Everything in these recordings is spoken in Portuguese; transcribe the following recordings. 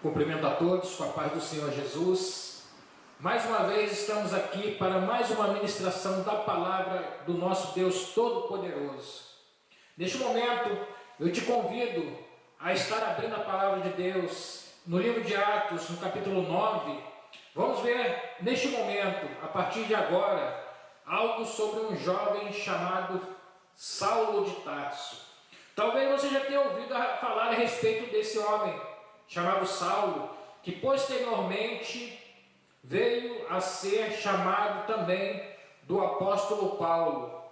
Cumprimento a todos com a paz do Senhor Jesus. Mais uma vez estamos aqui para mais uma ministração da palavra do nosso Deus Todo-Poderoso. Neste momento, eu te convido a estar abrindo a palavra de Deus no livro de Atos, no capítulo 9. Vamos ver neste momento, a partir de agora, algo sobre um jovem chamado Saulo de Tarso. Talvez você já tenha ouvido falar a respeito desse homem chamado Saulo, que posteriormente veio a ser chamado também do apóstolo Paulo,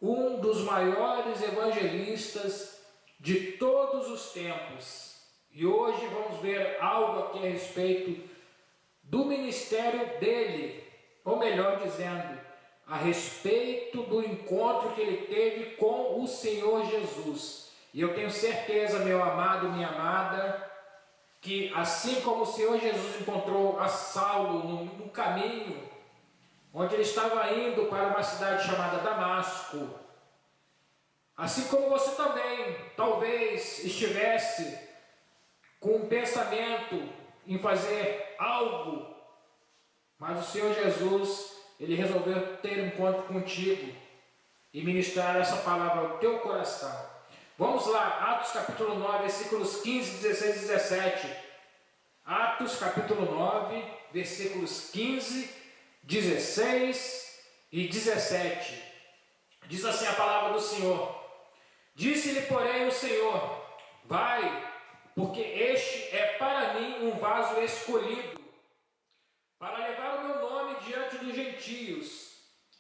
um dos maiores evangelistas de todos os tempos. E hoje vamos ver algo aqui a respeito do ministério dele, ou melhor dizendo, a respeito do encontro que ele teve com o Senhor Jesus. E eu tenho certeza, meu amado, minha amada, que assim como o Senhor Jesus encontrou a Saulo no caminho, onde ele estava indo para uma cidade chamada Damasco, assim como você também, talvez estivesse com um pensamento em fazer algo, mas o Senhor Jesus, ele resolveu ter um encontro contigo e ministrar essa palavra ao teu coração. Vamos lá, Atos capítulo 9, versículos 15, 16 e 17. Atos capítulo 9, versículos 15, 16 e 17. Diz assim a palavra do Senhor: Disse-lhe, porém, o Senhor: Vai, porque este é para mim um vaso escolhido, para levar o meu nome diante dos gentios,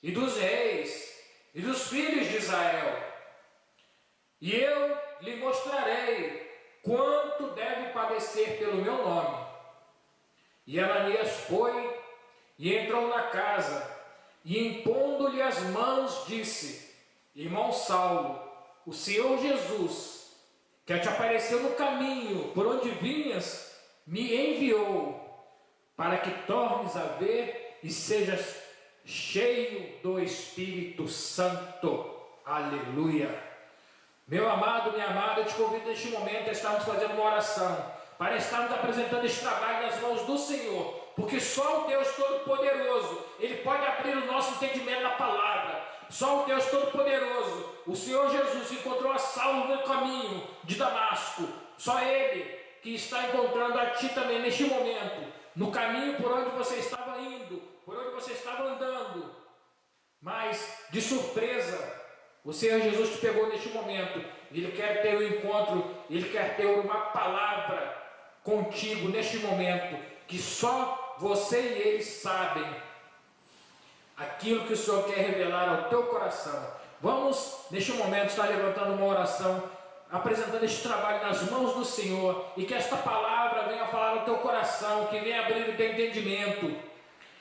e dos reis, e dos filhos de Israel. E eu lhe mostrarei quanto deve padecer pelo meu nome. E Ananias foi e entrou na casa, e impondo-lhe as mãos, disse: Irmão Saulo, o Senhor Jesus, que te apareceu no caminho por onde vinhas, me enviou, para que tornes a ver e sejas cheio do Espírito Santo. Aleluia! Meu amado, minha amada, eu te convido neste momento a estarmos fazendo uma oração, para estarmos apresentando este trabalho nas mãos do Senhor, porque só o Deus Todo-Poderoso, Ele pode abrir o nosso entendimento na palavra. Só o Deus Todo-Poderoso, o Senhor Jesus, encontrou a Saulo no caminho de Damasco. Só Ele que está encontrando a ti também neste momento, no caminho por onde você estava indo, por onde você estava andando, mas de surpresa, o Senhor Jesus te pegou neste momento. Ele quer ter um encontro, Ele quer ter uma palavra contigo neste momento, que só você e Ele sabem aquilo que o Senhor quer revelar ao teu coração. Vamos neste momento estar levantando uma oração, apresentando este trabalho nas mãos do Senhor, e que esta palavra venha falar no teu coração, que venha abrir o teu entendimento,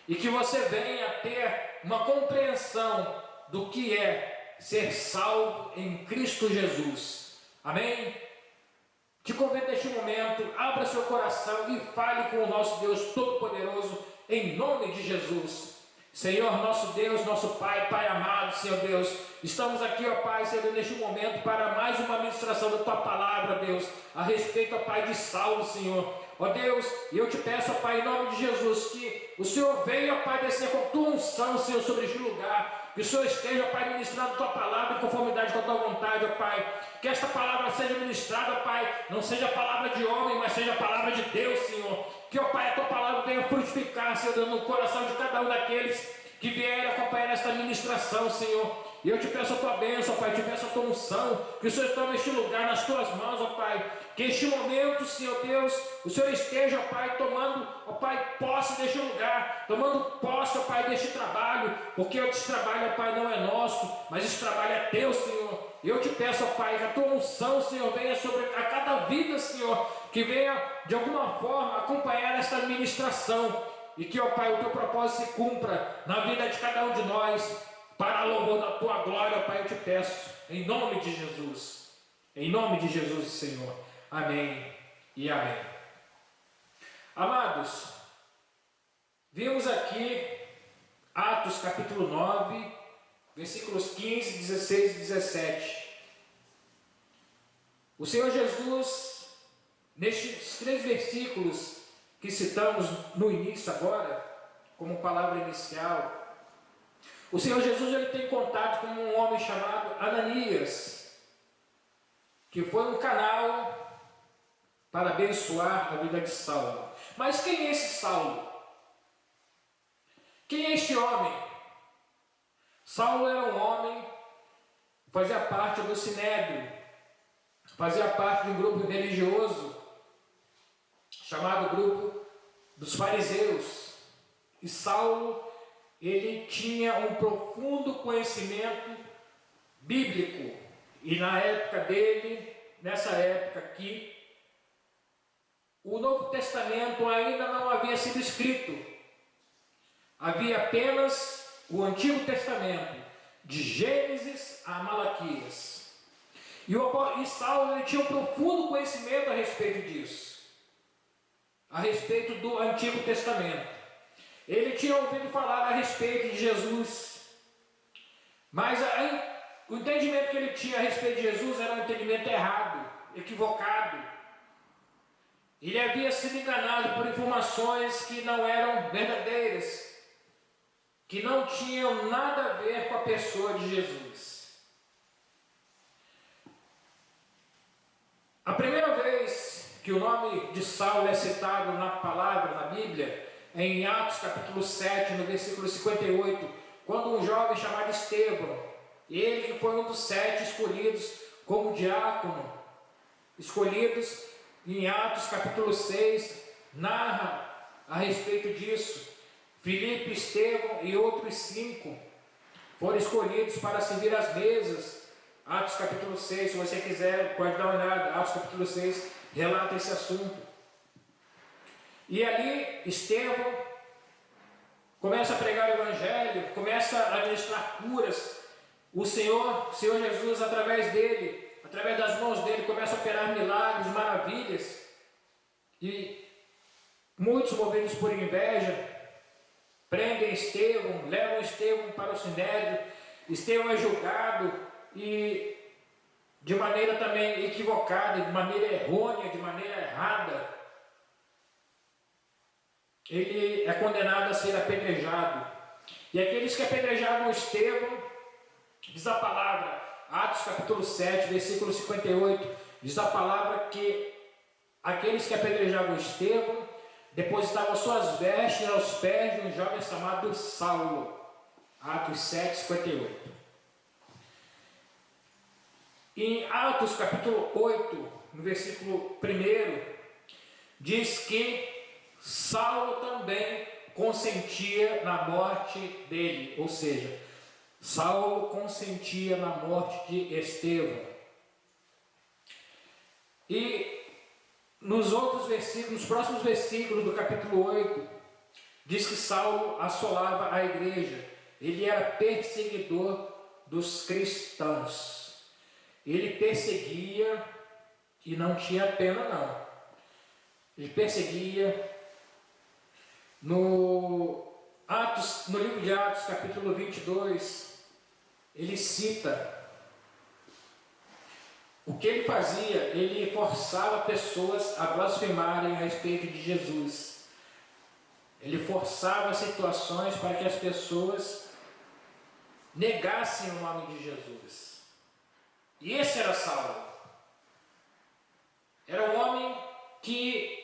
e que você venha ter uma compreensão do que é ser salvo em Cristo Jesus. Amém? Te convido neste momento, abra seu coração e fale com o nosso Deus Todo-Poderoso, em nome de Jesus. Senhor, nosso Deus, nosso Pai, Pai amado, Senhor Deus, estamos aqui, ó Pai, Senhor, neste momento para mais uma ministração da Tua palavra, Deus, a respeito, ó Pai, de Saulo, Senhor. Ó Deus, e eu te peço, ó Pai, em nome de Jesus, que o Senhor venha, ó Pai, descer com Tua unção, Senhor, sobre este lugar, que o Senhor esteja, ó Pai, ministrando Tua palavra em conformidade com a Tua vontade, ó Pai, que esta palavra seja ministrada, ó Pai, não seja a palavra de homem, mas seja a palavra de Deus, Senhor, que, ó Pai, a Tua palavra venha frutificar, Senhor, no coração de cada um daqueles que vieram acompanhar esta ministração, Senhor. E eu te peço a Tua bênção, ó Pai, te peço a Tua unção, que o Senhor tome este lugar nas Tuas mãos, ó Pai, que este momento, Senhor Deus, o Senhor esteja, ó Pai, tomando, ó Pai, posse deste lugar, tomando posse, ó Pai, deste trabalho, porque este trabalho, ó Pai, não é nosso, mas este trabalho é Teu, Senhor. E eu te peço, ó Pai, que a Tua unção, Senhor, venha sobre a cada vida, Senhor, que venha, de alguma forma, acompanhar esta ministração, e que, ó Pai, o Teu propósito se cumpra na vida de cada um de nós. para louvor da tua glória, Pai, eu te peço, em nome de Jesus. Em nome de Jesus, Senhor. Amém e amém. Amados, vimos aqui Atos capítulo 9, versículos 15, 16 e 17. O Senhor Jesus, nestes 3 versículos que citamos no início agora, como palavra inicial, o Senhor Jesus ele tem contato com um homem chamado Ananias, que foi um canal para abençoar a vida de Saulo. Mas quem é esse Saulo? Quem é este homem? Saulo era um homem, fazia parte do Sinédrio, fazia parte de um grupo religioso, chamado grupo dos fariseus. E Saulo, ele tinha um profundo conhecimento bíblico. E na época dele, nessa época aqui, o Novo Testamento ainda não havia sido escrito. Havia apenas o Antigo Testamento, de Gênesis a Malaquias. E Saulo ele tinha um profundo conhecimento a respeito disso, a respeito do Antigo Testamento. Ele tinha ouvido falar a respeito de Jesus, mas o entendimento que ele tinha a respeito de Jesus era um entendimento errado, equivocado. Ele havia sido enganado por informações que não eram verdadeiras, que não tinham nada a ver com a pessoa de Jesus. A primeira vez que o nome de Saulo é citado na palavra, na Bíblia, é em Atos capítulo 7, no versículo 58, quando um jovem chamado Estevão, ele que foi um dos 7 escolhidos como diácono, escolhidos em Atos capítulo 6, narra a respeito disso. Filipe, Estevão e outros 5 foram escolhidos para servir às mesas. Atos capítulo 6, se você quiser, pode dar uma olhada. Atos capítulo 6 relata esse assunto. E ali, Estevão começa a pregar o Evangelho, começa a administrar curas. O Senhor Jesus, através dele, através das mãos dele, começa a operar milagres, maravilhas. E muitos, movidos por inveja, prendem Estevão, levam Estevão para o Sinédrio. Estevão é julgado e de maneira também equivocada, de maneira errônea, de maneira errada. Ele é condenado a ser apedrejado. E aqueles que apedrejavam Estevão, diz a palavra, Atos capítulo 7, versículo 58, diz a palavra que aqueles que apedrejavam Estevão depositavam suas vestes aos pés de um jovem chamado Saulo. Atos 7, 58. Em Atos capítulo 8, no versículo 1, diz que Saulo também consentia na morte dele, ou seja, Saulo consentia na morte de Estevão. E nos outros versículos, nos próximos versículos do capítulo 8, diz que Saulo assolava a igreja. Ele era perseguidor dos cristãos. Ele perseguia e não tinha pena não. Ele perseguia. No livro de Atos, capítulo 22, ele cita o que ele fazia. Ele forçava pessoas a blasfemarem a respeito de Jesus. Ele forçava situações para que as pessoas negassem o nome de Jesus. E esse era Saulo. Era um homem que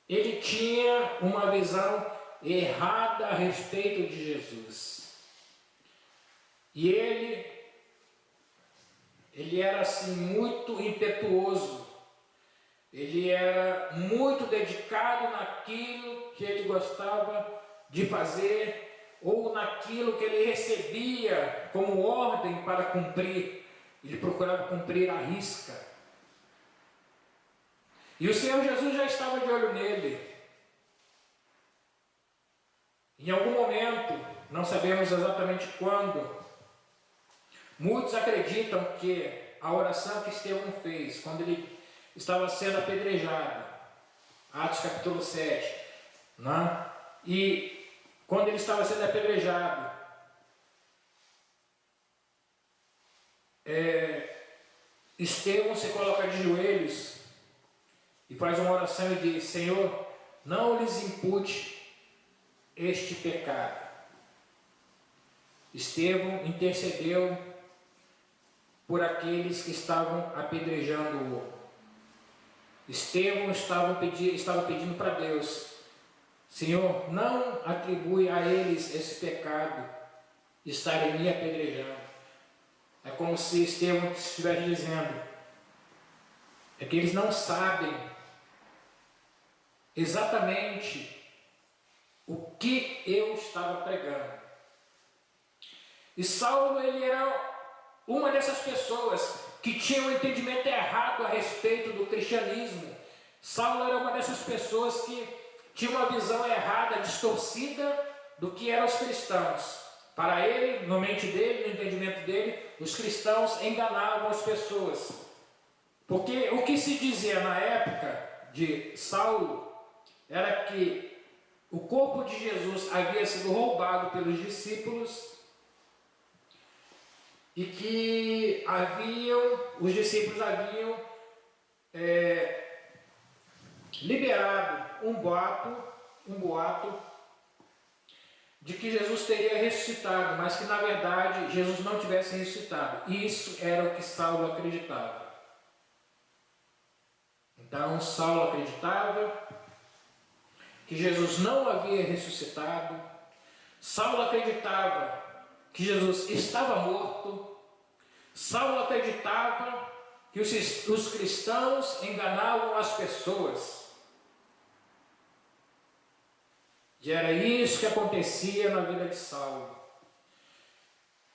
ele tinha uma visão errada a respeito de Jesus. E ele era assim muito impetuoso. Ele era muito dedicado naquilo que ele gostava de fazer, ou naquilo que ele recebia como ordem para cumprir. Ele procurava cumprir à risca. E o Senhor Jesus já estava de olho nele. Em algum momento, não sabemos exatamente quando. Muitos acreditam que a oração que Estevão fez, quando ele estava sendo apedrejado, Atos capítulo 7, né? E quando ele estava sendo apedrejado, Estevão se coloca de joelhos e faz uma oração e diz: Senhor, não lhes impute este pecado. Estevão intercedeu por aqueles que estavam apedrejando-o. Estevão estava pedindo para Deus: Senhor, não atribui a eles esse pecado de estarem me apedrejando. É como se Estevão estivesse dizendo: é que eles não sabem exatamente o que eu estava pregando. E Saulo, ele era uma dessas pessoas que tinha um entendimento errado a respeito do cristianismo. Saulo era uma dessas pessoas que tinha uma visão errada, distorcida do que eram os cristãos. Para ele, na mente dele, no entendimento dele, os cristãos enganavam as pessoas. Porque o que se dizia na época de Saulo era que o corpo de Jesus havia sido roubado pelos discípulos e que os discípulos haviam liberado um boato de que Jesus teria ressuscitado, mas que na verdade Jesus não tivesse ressuscitado. Isso era o que Saulo acreditava. Então Saulo acreditava que Jesus não havia ressuscitado. Saulo acreditava que Jesus estava morto. Saulo acreditava que os cristãos enganavam as pessoas. E era isso que acontecia na vida de Saulo.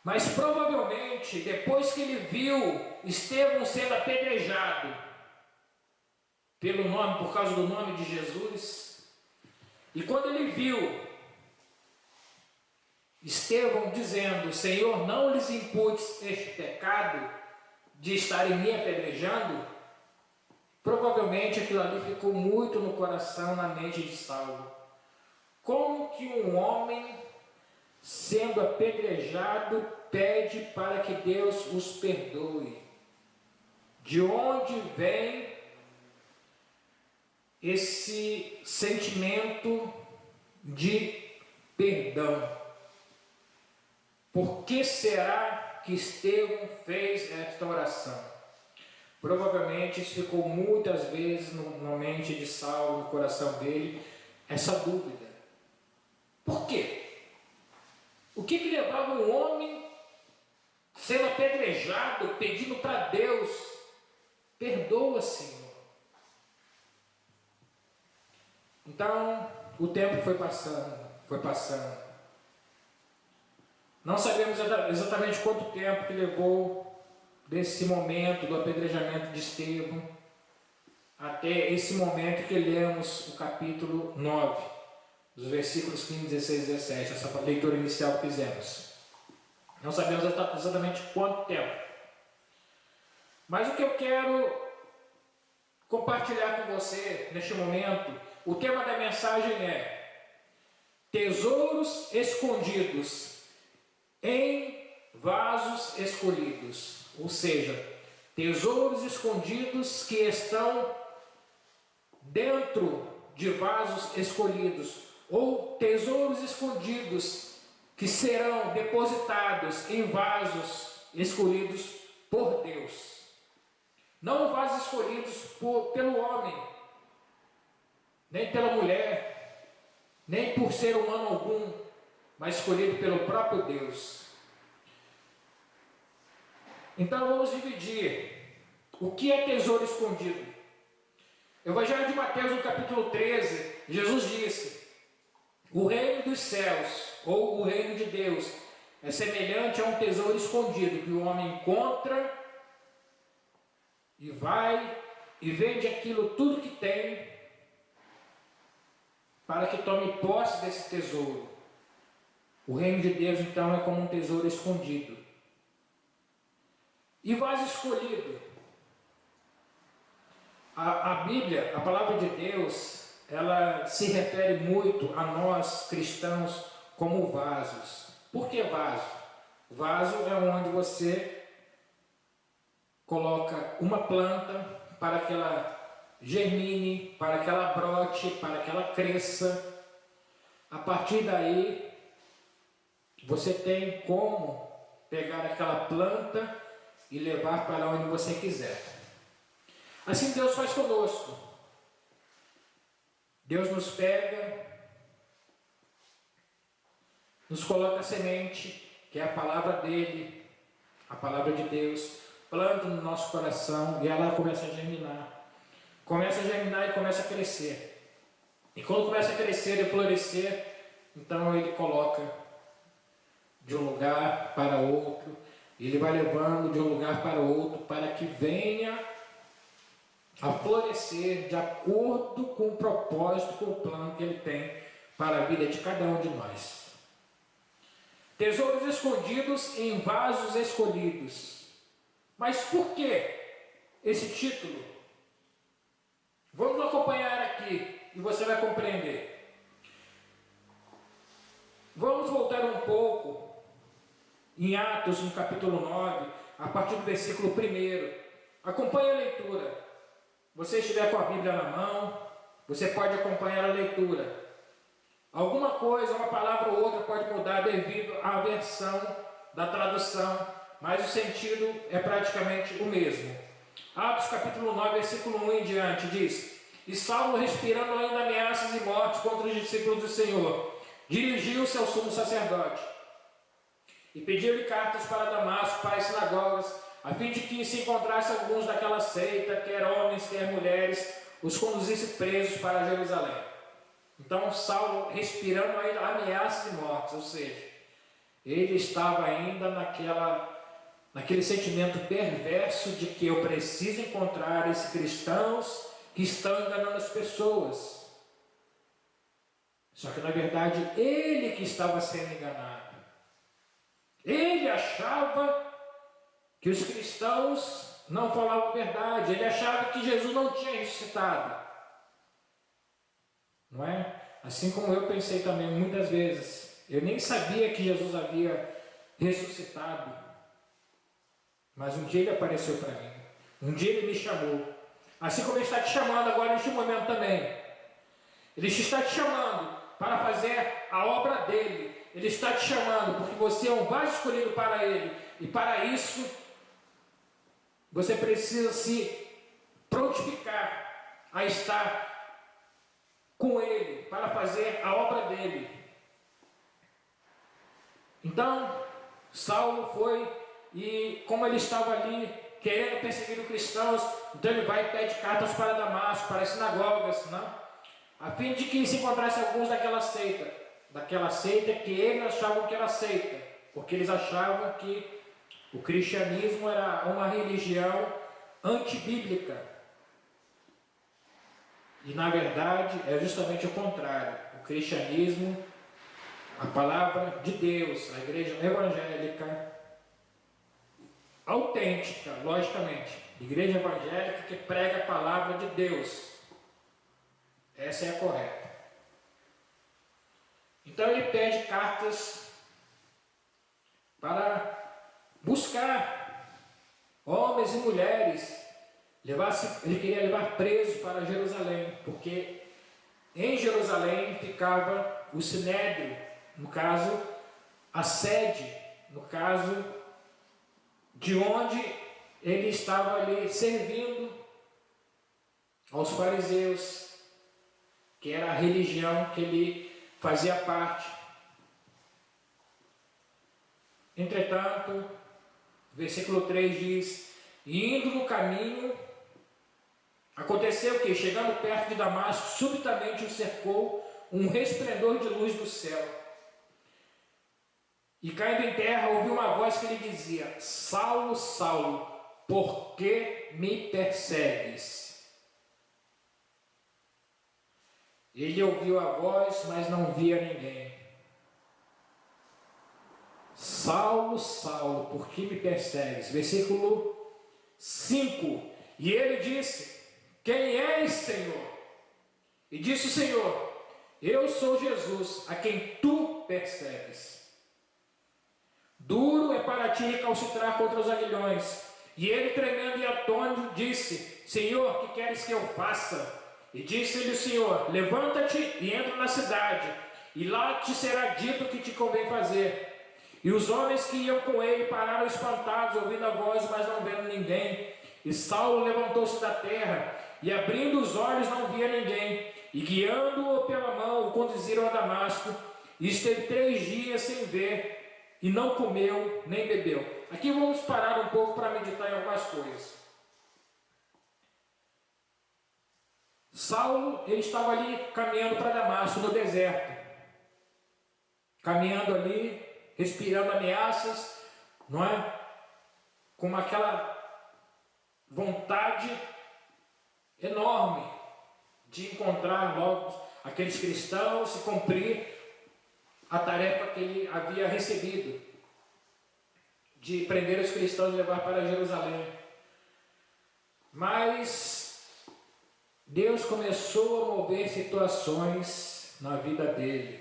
Mas provavelmente, depois que ele viu Estevão sendo apedrejado por causa do nome de Jesus, e quando ele viu Estevão dizendo: Senhor, não lhes imputes este pecado de estarem me apedrejando, provavelmente aquilo ali ficou muito no coração, na mente de Saulo. Como que um homem, sendo apedrejado, pede para que Deus os perdoe? De onde vem esse sentimento de perdão? Por que será que Estevão fez esta oração? Provavelmente isso ficou muitas vezes na mente de Saulo, no coração dele, essa dúvida. Por quê? O que levava um homem sendo apedrejado, pedindo para Deus: perdoa, Senhor? Então, o tempo foi passando. Não sabemos exatamente quanto tempo que levou desse momento do apedrejamento de Estevão até esse momento que lemos o capítulo 9. Os versículos 15, 16 e 17, essa leitura inicial que fizemos. Não sabemos exatamente quanto tempo. Mas o que eu quero compartilhar com você neste momento, o tema da mensagem é: tesouros escondidos em vasos escolhidos. Ou seja, tesouros escondidos que estão dentro de vasos escolhidos, ou tesouros escondidos que serão depositados em vasos escolhidos por Deus. Não vasos escolhidos pelo homem, nem pela mulher, nem por ser humano algum, mas escolhido pelo próprio Deus. Então vamos dividir o que é tesouro escondido. Evangelho de Mateus, no capítulo 13, Jesus disse: o reino dos céus, ou o reino de Deus, é semelhante a um tesouro escondido que o homem encontra e vai e vende aquilo tudo que tem para que tome posse desse tesouro. O reino de Deus, então, é como um tesouro escondido. E vaso escolhido. A Bíblia, a palavra de Deus, ela se refere muito a nós cristãos como vasos. Por que vaso? Vaso é onde você coloca uma planta para que ela germine, para que ela brote, para que ela cresça. A partir daí, você tem como pegar aquela planta e levar para onde você quiser. Assim Deus faz conosco. Deus nos pega, nos coloca a semente, que é a palavra dele, a palavra de Deus, planta no nosso coração e ela começa a germinar. Começa a germinar e começa a crescer. E quando começa a crescer e florescer, então ele coloca de um lugar para outro, ele vai levando de um lugar para outro, para que venha a florescer de acordo com o propósito, com o plano que ele tem para a vida de cada um de nós. Tesouros escondidos em vasos escolhidos. Mas por que esse título? Vamos acompanhar aqui e você vai compreender. Vamos voltar um pouco em Atos, no capítulo 9, a partir do versículo 1. Acompanhe a leitura. Você estiver com a Bíblia na mão, você pode acompanhar a leitura. Alguma coisa, uma palavra ou outra pode mudar devido à versão da tradução, mas o sentido é praticamente o mesmo. Atos capítulo 9, versículo 1 em diante, diz: E Saulo, respirando ainda ameaças e mortes contra os discípulos do Senhor, dirigiu-se ao sumo sacerdote e pediu-lhe cartas para Damasco, para as sinagogas, a fim de que se encontrasse alguns daquela seita, quer homens, quer mulheres, os conduzisse presos para Jerusalém. Então Saulo, respirando ainda ameaças e mortes, ou seja, ele estava ainda naquele sentimento perverso de que eu preciso encontrar esses cristãos que estão enganando as pessoas. Só que na verdade ele que estava sendo enganado. Ele achava que os cristãos não falavam a verdade, ele achava que Jesus não tinha ressuscitado. Não é? Assim como eu pensei também muitas vezes. Eu nem sabia que Jesus havia ressuscitado. Mas um dia ele apareceu para mim. Um dia ele me chamou. Assim como ele está te chamando agora neste momento também. Ele está te chamando para fazer a obra dele. Ele está te chamando porque você é um vaso escolhido para ele. E para isso, você precisa se prontificar a estar com ele, para fazer a obra dele. Então, Saulo foi, e como ele estava ali, querendo perseguir os cristãos, então ele vai e pede cartas para Damasco, para as sinagogas, não? A fim de que se encontrasse alguns daquela seita que eles achavam que era seita, porque eles achavam que o cristianismo era uma religião antibíblica. E na verdade é justamente o contrário. O cristianismo, a palavra de Deus, a igreja evangélica, autêntica, logicamente, igreja evangélica que prega a palavra de Deus. Essa é a correta. Então ele pede cartas para buscar homens e mulheres, ele queria levar presos para Jerusalém, porque em Jerusalém ficava o Sinédrio, no caso, a sede, no caso, de onde ele estava ali servindo aos fariseus, que era a religião que ele fazia parte. Entretanto, versículo 3 diz: E indo no caminho, aconteceu que, chegando perto de Damasco, subitamente o cercou um resplendor de luz do céu. E caindo em terra, ouviu uma voz que lhe dizia: Saulo, Saulo, por que me persegues? Ele ouviu a voz, mas não via ninguém. Saulo, Saulo, por que me persegues? Versículo 5. E ele disse: quem és, Senhor? E disse o Senhor: eu sou Jesus, a quem tu persegues. Duro é para ti recalcitrar contra os aguilhões. E ele, tremendo e atônito, disse: Senhor, que queres que eu faça? E disse-lhe o Senhor: levanta-te e entra na cidade, e lá te será dito o que te convém fazer. E os homens que iam com ele pararam espantados, ouvindo a voz, mas não vendo ninguém. E Saulo levantou-se da terra, e abrindo os olhos não via ninguém. E guiando-o pela mão, o conduziram a Damasco. E esteve 3 dias sem ver, e não comeu nem bebeu. Aqui vamos parar um pouco para meditar em algumas coisas. Saulo, ele estava ali caminhando para Damasco, no deserto. Caminhando ali, respirando ameaças, não é? Com aquela vontade enorme de encontrar logo aqueles cristãos e cumprir a tarefa que ele havia recebido, de prender os cristãos e levar para Jerusalém. Mas Deus começou a mover situações na vida dele,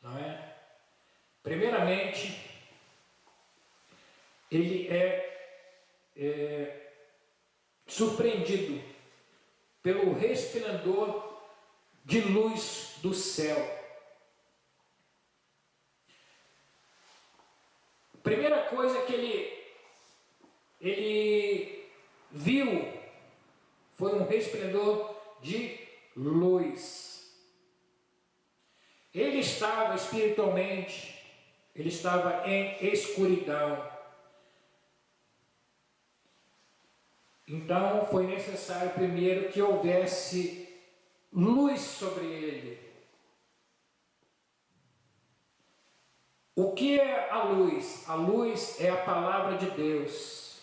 não é? Primeiramente, ele é surpreendido pelo resplendor de luz do céu. Primeira coisa que ele viu foi um resplendor de luz. Ele estava espiritualmente, ele estava em escuridão. Então foi necessário primeiro que houvesse luz sobre ele. O que é a luz? A luz é a palavra de Deus.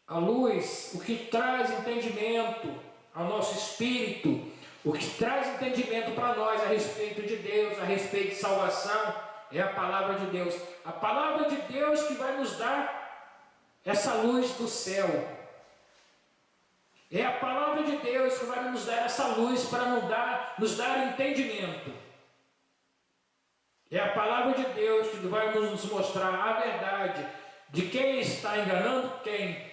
A luz, o que traz entendimento ao nosso espírito, o que traz entendimento para nós a respeito de Deus, a respeito de salvação, é a palavra de Deus. A palavra de Deus que vai nos dar essa luz do céu. É a palavra de Deus que vai nos dar essa luz para nos dar entendimento. É a palavra de Deus que vai nos mostrar a verdade de quem está enganando quem.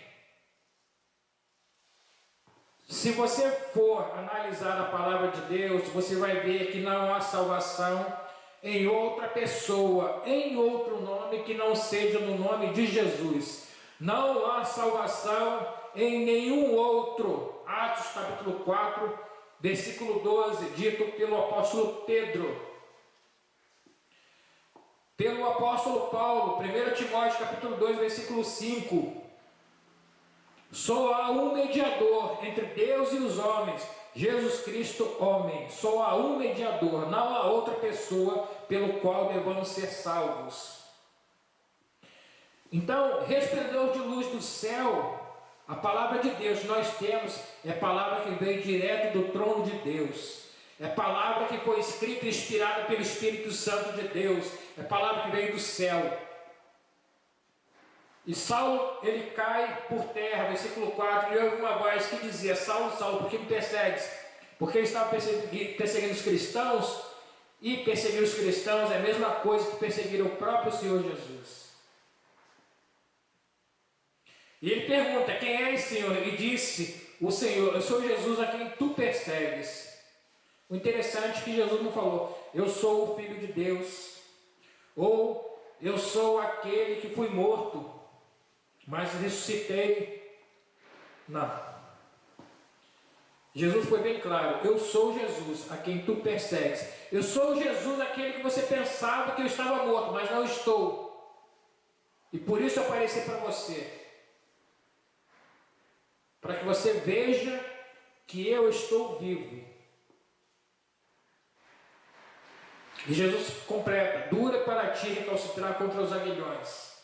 Se você for analisar a palavra de Deus, você vai ver que não há salvação em outra pessoa, em outro nome que não seja no nome de Jesus. Não há salvação em nenhum outro. Atos capítulo 4, versículo 12, dito pelo apóstolo Pedro. Pelo apóstolo Paulo, 1 Timóteo capítulo 2, versículo 5. Só há um mediador entre Deus e os homens, Jesus Cristo, homem. Só há um mediador, não há outra pessoa pelo qual devamos ser salvos. Então, resplendor de luz do céu, a palavra de Deus que nós temos é palavra que veio direto do trono de Deus. É palavra que foi escrita e inspirada pelo Espírito Santo de Deus. É palavra que veio do céu. E Saulo, ele cai por terra, versículo 4, e ouve uma voz que dizia: Saulo, Saulo, por que me persegues? Porque ele estava perseguindo os cristãos, e perseguir os cristãos é a mesma coisa que perseguir o próprio Senhor Jesus. E ele pergunta: quem és, Senhor? E disse o Senhor: eu sou Jesus a quem tu persegues. O interessante é que Jesus não falou: eu sou o Filho de Deus, ou eu sou aquele que fui morto, mas ressuscitei. Não. Jesus foi bem claro: eu sou Jesus a quem tu persegues. Eu sou Jesus aquele que você pensava que eu estava morto, mas não estou. E por isso eu apareci para você. Para que você veja que eu estou vivo. E Jesus completa: dura para ti recalcitrar contra os aguilhões.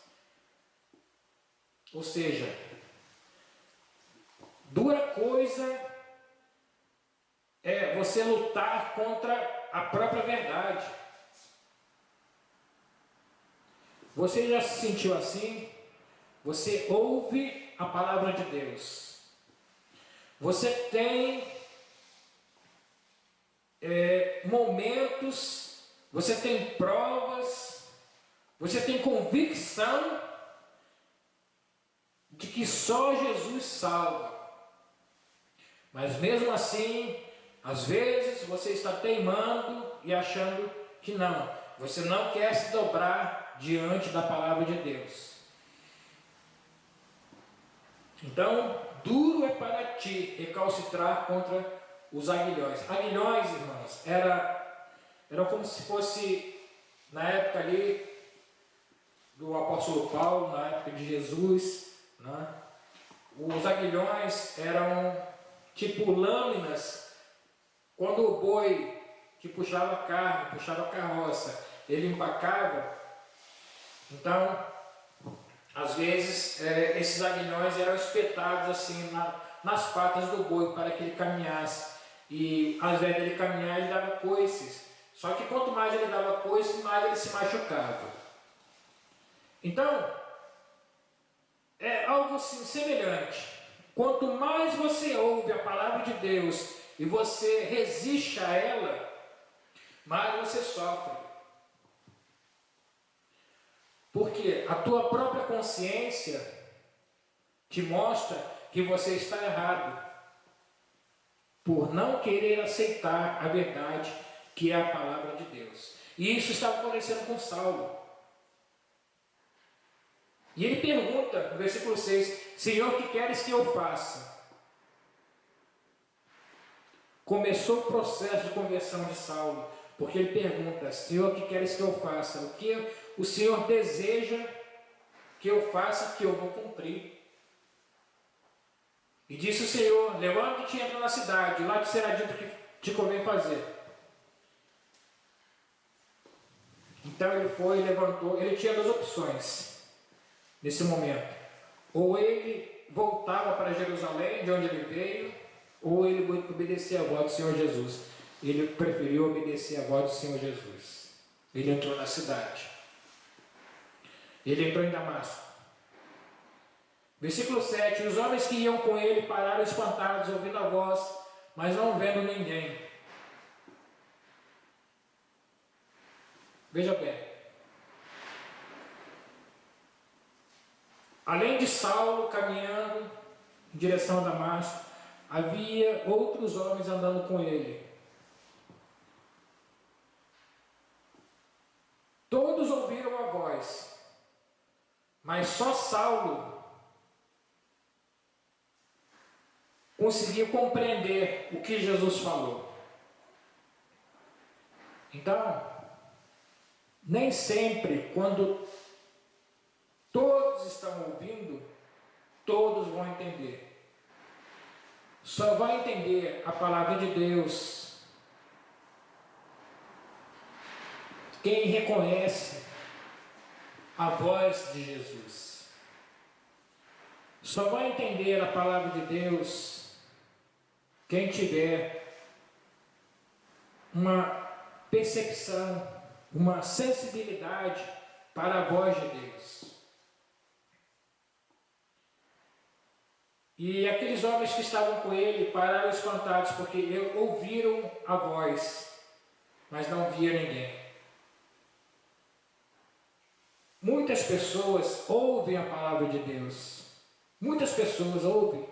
Ou seja, dura coisa é você lutar contra a própria verdade. Você já se sentiu assim? Você ouve a palavra de Deus. Você tem momentos, você tem provas, você tem convicção de que só Jesus salva. Mas mesmo assim, às vezes você está teimando e achando que não. Você não quer se dobrar diante da palavra de Deus. Então, duro é para ti recalcitrar contra os aguilhões. Aguilhões, irmãos, eram como se fosse, na época ali do apóstolo Paulo, na época de Jesus, né? Os aguilhões eram tipo lâminas. Quando o boi que puxava a carne, puxava a carroça, ele empacava, então, às vezes, esses aguilhões eram espetados assim nas patas do boi para que ele caminhasse. E ao invés dele caminhar, ele dava coices. Só que quanto mais ele dava coices, mais ele se machucava. Então, é algo assim, semelhante. Quanto mais você ouve a palavra de Deus e você resiste a ela, mais você sofre. Porque a tua própria consciência te mostra que você está errado por não querer aceitar a verdade que é a palavra de Deus. E isso estava acontecendo com Saulo. E ele pergunta, no versículo 6, Senhor, que queres que eu faça? Começou o processo de conversão de Saulo, porque ele pergunta, Senhor, que queres que eu faça? O que o Senhor deseja que eu faça, que eu vou cumprir. E disse o Senhor, levanta-te e entra na cidade, lá te será dito o que te convém fazer. Então ele foi e levantou, ele tinha duas opções nesse momento. Ou ele voltava para Jerusalém, de onde ele veio, ou ele obedecia a voz do Senhor Jesus. Ele preferiu obedecer a voz do Senhor Jesus. Ele entrou na cidade. Ele entrou em Damasco. Versículo 7. Os homens que iam com ele pararam espantados, ouvindo a voz, mas não vendo ninguém. Veja bem. Além de Saulo caminhando em direção a Damasco, havia outros homens andando com ele. Todos ouviram a voz, mas só Saulo conseguiu compreender o que Jesus falou. Então, nem sempre, quando todos estão ouvindo, todos vão entender. Só vai entender a palavra de Deus quem reconhece a voz de Jesus. Só vai entender a palavra de Deus quem tiver uma percepção, uma sensibilidade para a voz de Deus. E aqueles homens que estavam com ele pararam espantados, porque ouviram a voz, mas não via ninguém. Muitas pessoas ouvem a palavra de Deus. Muitas pessoas ouvem.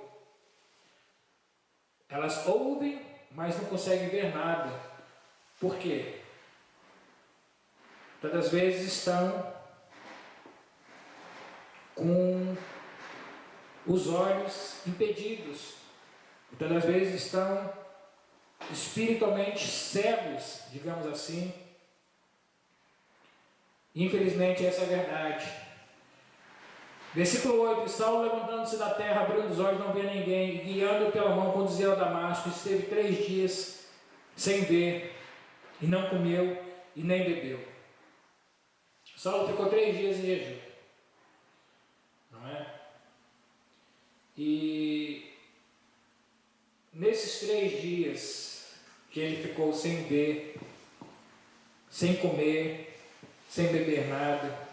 Elas ouvem, mas não conseguem ver nada. Por quê? Todas as vezes estão com os olhos impedidos. Todas as vezes estão espiritualmente cegos, digamos assim. Infelizmente essa é a verdade. Versículo 8. Saulo, levantando-se da terra, abrindo os olhos, não via ninguém, e guiando pela mão, conduziu a Damasco. Esteve 3 dias sem ver, e não comeu, e nem bebeu. Saulo ficou 3 dias em jejum, não é? E nesses 3 dias que ele ficou sem ver, sem comer, sem beber nada,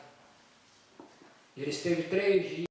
Ele esteve 3 dias